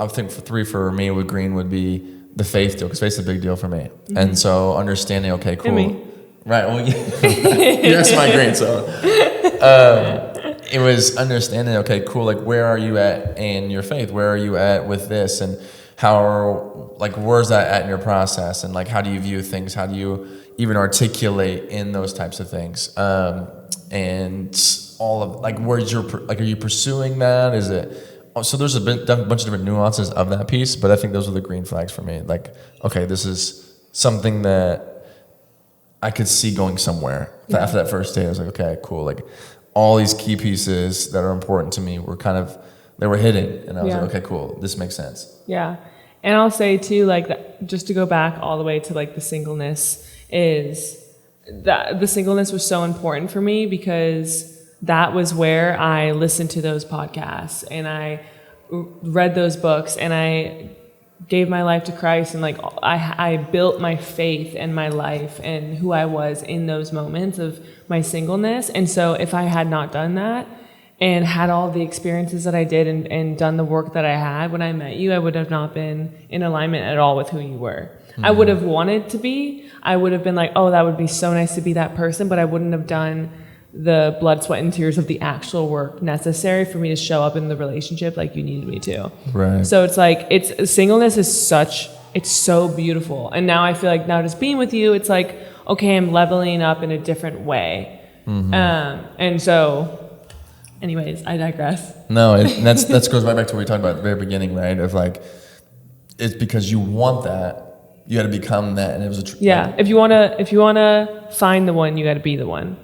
think for 3 for me with green would be the faith deal, because faith's a big deal for me. Mm-hmm. And so understanding, okay, cool. Right. Well, yes, my green. So it was understanding, okay, cool. Like, where are you at in your faith? Where are you at with this? And where's that at in your process? And like, how do you view things? How do you even articulate in those types of things? And all of like, where's your, like, are you pursuing that? Is it, so there's a bunch of different nuances of that piece, but I think those are the green flags for me. Like, okay, this is something that I could see going somewhere. Yeah. After that first day, I was like, okay, cool. Like, all these key pieces that are important to me were they were hidden. And I was like, okay, cool. This makes sense. Yeah. And I'll say too, like, just to go back all the way to like the singleness, is that the singleness was so important for me because that was where I listened to those podcasts and I read those books and I gave my life to Christ, and like I built my faith and my life and who I was in those moments of my singleness. And so if I had not done that and had all the experiences that I did and done the work that I had when I met you, I would have not been in alignment at all with who you were. Mm-hmm. I would have wanted to be. I would have been like, oh, that would be so nice to be that person, but I wouldn't have done the blood, sweat, and tears of the actual work necessary for me to show up in the relationship like you needed me to. Right. So it's like, singleness is it's so beautiful. And now I feel like now just being with you, it's like, okay, I'm leveling up in a different way. Mm-hmm. And so anyways, I digress. No, that goes right back to what we talked about at the very beginning, right? Of like, it's because you want that, you got to become that. And it was if you want to find the one, you got to be the one.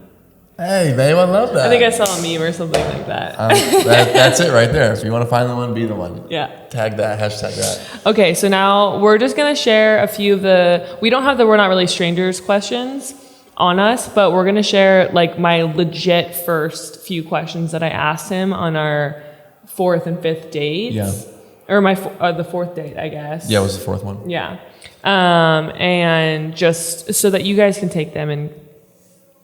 Hey, babe, I love that. I think I saw a meme or something like that. That's it right there. If you want to find the one, be the one. Yeah. Tag that, hashtag that. Okay, so now we're just going to share a few of we don't have the We're Not Really Strangers questions on us, but we're going to share like my legit first few questions that I asked him on our 4th and 5th dates. Yeah. Or the 4th date, I guess. Yeah, it was the 4th one. Yeah. And just so that you guys can take them and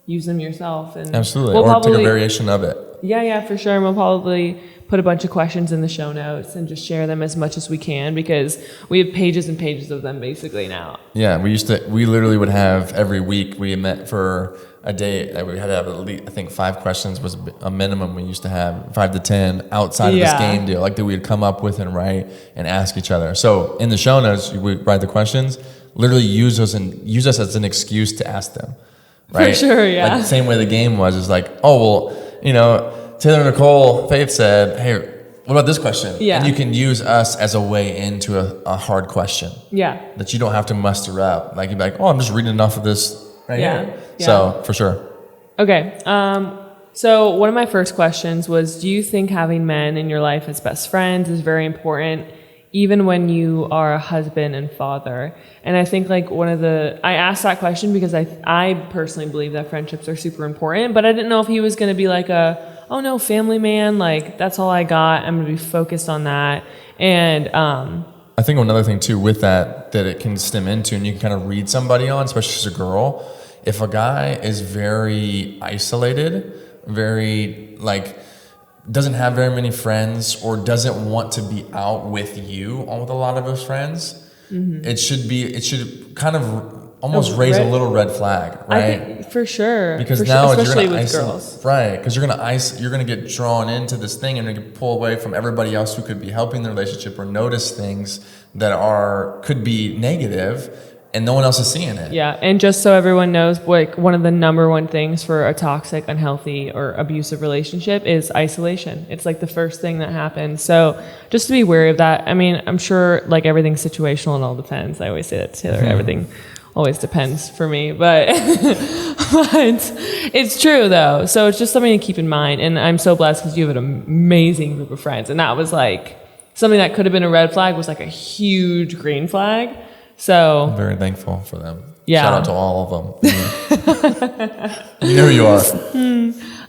use them yourself. And absolutely. Or take a variation of it. Yeah, for sure. And we'll probably put a bunch of questions in the show notes and just share them as much as we can because we have pages and pages of them basically now. Yeah, we literally would have every week we met for a day. We had to have at least, I think 5 questions was a minimum we used to have, 5 to 10 outside of this game deal, like that we'd come up with and write and ask each other. So in the show notes, we write the questions, literally use us as an excuse to ask them. Right? For sure, yeah. Like the same way the game was like, oh, well, Taylor and Nicole, Faith said, hey, what about this question? Yeah. And you can use us as a way into a hard question. Yeah. That you don't have to muster up. Like, you'd be like, oh, I'm just reading enough of this right here. Yeah. So, for sure. Okay. So one of my first questions was, do you think having men in your life as best friends is very important, even when you are a husband and father? And I think like I asked that question because I personally believe that friendships are super important, but I didn't know if he was going to be like oh no, family man, like that's all I got, I'm going to be focused on that. And I think another thing too with that it can stem into, and you can kind of read somebody on, especially as a girl, if a guy is very isolated, very like doesn't have very many friends or doesn't want to be out with you with a lot of his friends, mm-hmm. it should kind of almost raise a little red flag, right? I think for sure. Because now especially you're with girls. Right, because you're going to get drawn into this thing and you're going to pull away from everybody else who could be helping the relationship or notice things that could be negative. And no one else is seeing it. Yeah, and just so everyone knows, like one of the number one things for a toxic, unhealthy, or abusive relationship is isolation. It's like the first thing that happens. So just to be wary of that. I mean, I'm sure like everything's situational and all depends. I always say that to Taylor. Mm-hmm. Everything always depends for me, but it's true though. So it's just something to keep in mind. And I'm so blessed because you have an amazing group of friends. And that was like something that could have been a red flag was like a huge green flag. So I'm very thankful for them. Yeah. Shout out to all of them. You know who you are.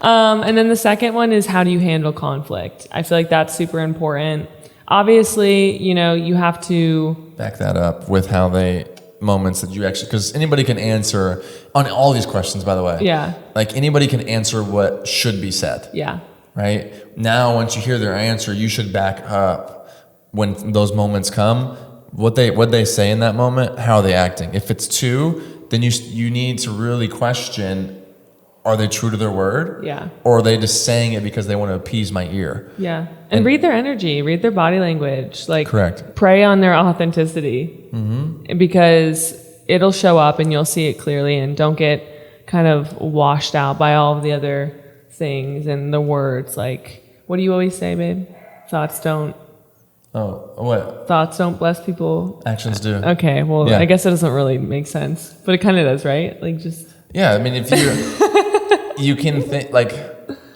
And then the second one is, how do you handle conflict? I feel like that's super important. Obviously, you have to back that up with moments that you actually, because anybody can answer on all these questions, by the way. Yeah. Like anybody can answer what should be said. Yeah. right? Now, once you hear their answer, you should back up when those moments come. What they say in that moment, how are they acting? If it's 2, then you need to really question, are they true to their word? Yeah. Or are they just saying it because they want to appease my ear? Yeah. And read their energy, read their body language. Like, correct. Prey on their authenticity. Because it'll show up and you'll see it clearly, and don't get kind of washed out by all of the other things and the words. Like, what do you always say, babe? Thoughts don't bless people. Actions do. Okay, well, yeah. I guess it doesn't really make sense, but it kind of does, right? Like, just... Yeah, I mean, if you can think, like,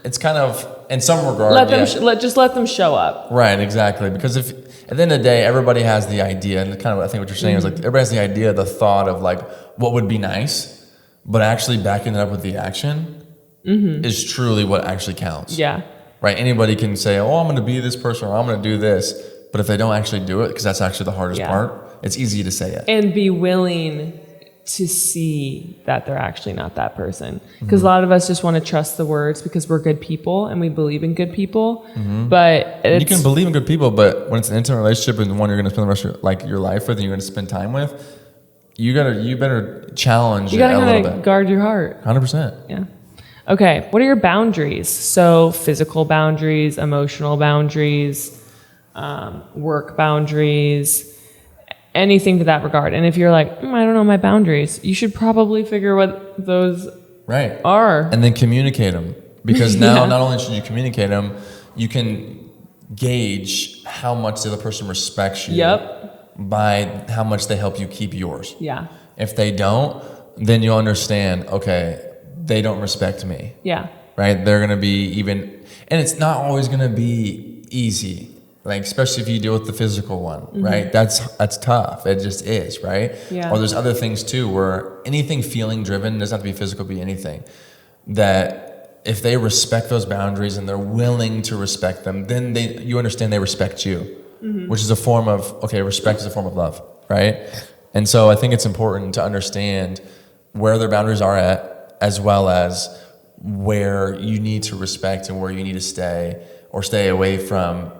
it's kind of, in some regard, let them show up. Right, exactly. Because if, at the end of the day, everybody has the idea, and kind of, I think what you're saying is, like, everybody has the idea, the thought of, like, what would be nice, but actually backing it up with the action is truly what actually counts. Yeah. Right? Anybody can say, oh, I'm going to be this person, or I'm going to do this, but if they don't actually do it, because that's actually the hardest part, it's easy to say it. And be willing to see that they're actually not that person. Because a lot of us just want to trust the words because we're good people and we believe in good people. But you can believe in good people, but when it's an intimate relationship and one you're going to spend the rest of your life with and you're going to spend time with, you better challenge it a little bit. You got to guard your heart. 100%. Yeah. Okay. What are your boundaries? So physical boundaries, emotional boundaries, work boundaries, anything to that regard. And if you're like, I don't know my boundaries, you should probably figure what those are. And then communicate them. Because now not only should you communicate them, you can gauge how much the other person respects you by how much they help you keep yours. Yeah. If they don't, then you'll understand, okay, they don't respect me. Yeah. Right? They're going to be and it's not always going to be easy. Like, especially if you deal with the physical one, right? That's tough. It just is, right? Yeah. Or there's other things too, where anything feeling driven doesn't have to be physical, be anything. That if they respect those boundaries and they're willing to respect them, then you understand they respect you, which is a form of, respect is a form of love, right? And so I think it's important to understand where their boundaries are at, as well as where you need to respect and where you need to stay or stay away from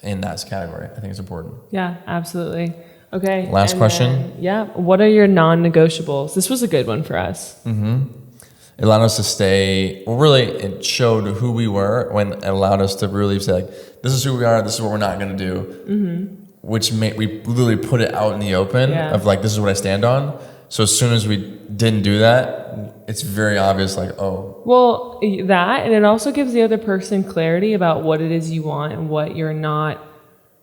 in that category. I think it's important. Yeah, absolutely. Okay. Last question. What are your non-negotiables? This was a good one for us. It allowed us to stay, it showed who we were when it allowed us to really say, like, this is who we are, this is what we're not going to do. Which we literally put it out in the open of, like, this is what I stand on. So as soon as we didn't do that, it's very obvious, like, oh. Well, that, and it also gives the other person clarity about what it is you want and what you're not,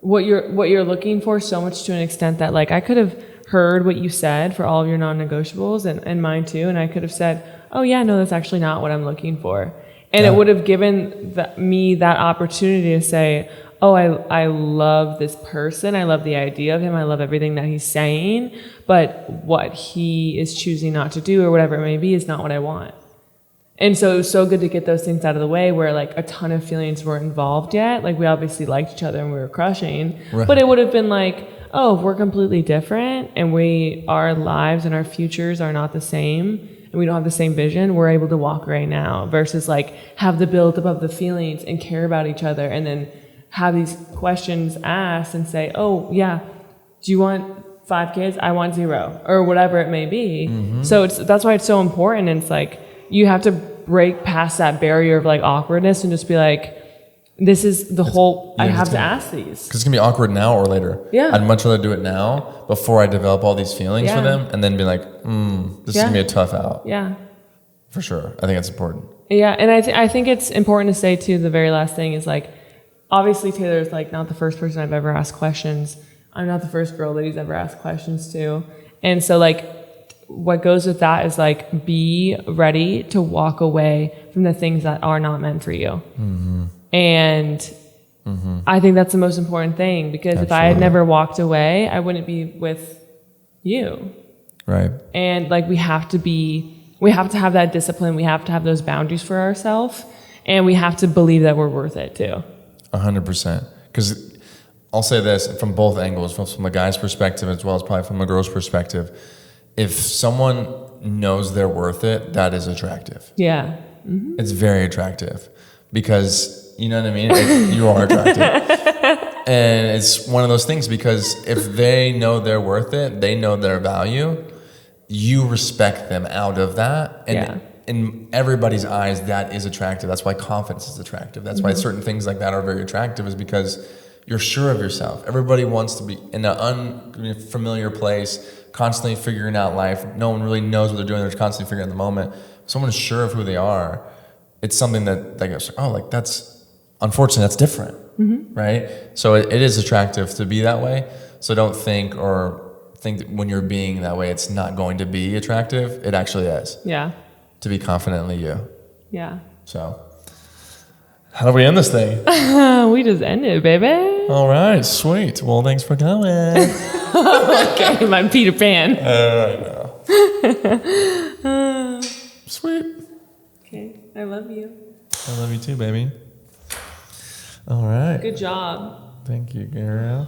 what you're looking for, so much to an extent that, like, I could have heard what you said for all of your non-negotiables and mine too, and I could have said, oh yeah, no, that's actually not what I'm looking for. And it would have given me that opportunity to say, oh, I love this person. I love the idea of him. I love everything that he's saying. But what he is choosing not to do or whatever it may be is not what I want. And so it was so good to get those things out of the way where, like, a ton of feelings weren't involved yet. Like, we obviously liked each other and we were crushing. Right. But it would have been like, oh, if we're completely different and our lives and our futures are not the same and we don't have the same vision, we're able to walk right now versus, like, have the build up of the feelings and care about each other and then have these questions asked and say, oh, yeah, do you want 5 kids? I want 0, or whatever it may be. So that's why it's so important. And it's like, you have to break past that barrier of, like, awkwardness and just be like, this is I have to ask these. Because it's going to be awkward now or later. Yeah. I'd much rather do it now before I develop all these feelings for them and then be like, this is going to be a tough out. Yeah. For sure. I think it's important. Yeah. And I think it's important to say, too, the very last thing is, like, obviously, Taylor's, like, not the first person I've ever asked questions. I'm not the first girl that he's ever asked questions to. And so, like, what goes with that is, like, be ready to walk away from the things that are not meant for you. And I think that's the most important thing, because if I had never walked away, I wouldn't be with you. Right. And, like, we have to have that discipline. We have to have those boundaries for ourselves. And we have to believe that we're worth it, too. 100%. Because I'll say this from both angles, from the guy's perspective as well as probably from the girl's perspective. If someone knows they're worth it, that is attractive. Yeah. It's very attractive because, You know what I mean? You are attractive. And it's one of those things because if they know they're worth it, they know their value, you respect them out of that. And in everybody's eyes, that is attractive. That's why confidence is attractive. That's why certain things like that are very attractive, is because you're sure of yourself. Everybody wants to be in an unfamiliar place, constantly figuring out life. No one really knows what they're doing. They're constantly figuring out the moment. If someone is sure of who they are, it's something that they go, oh, like that's, unfortunately, that's different, right? So it is attractive to be that way. So don't think that when you're being that way, it's not going to be attractive. It actually is. Yeah. To be confidently you. Yeah. So, how do we end this thing? We just ended, baby. All right, sweet. Well, thanks for coming. Okay, my Peter Pan. I know. Sweet. Okay, I love you. I love you too, baby. All right. Good job. Thank you, girl.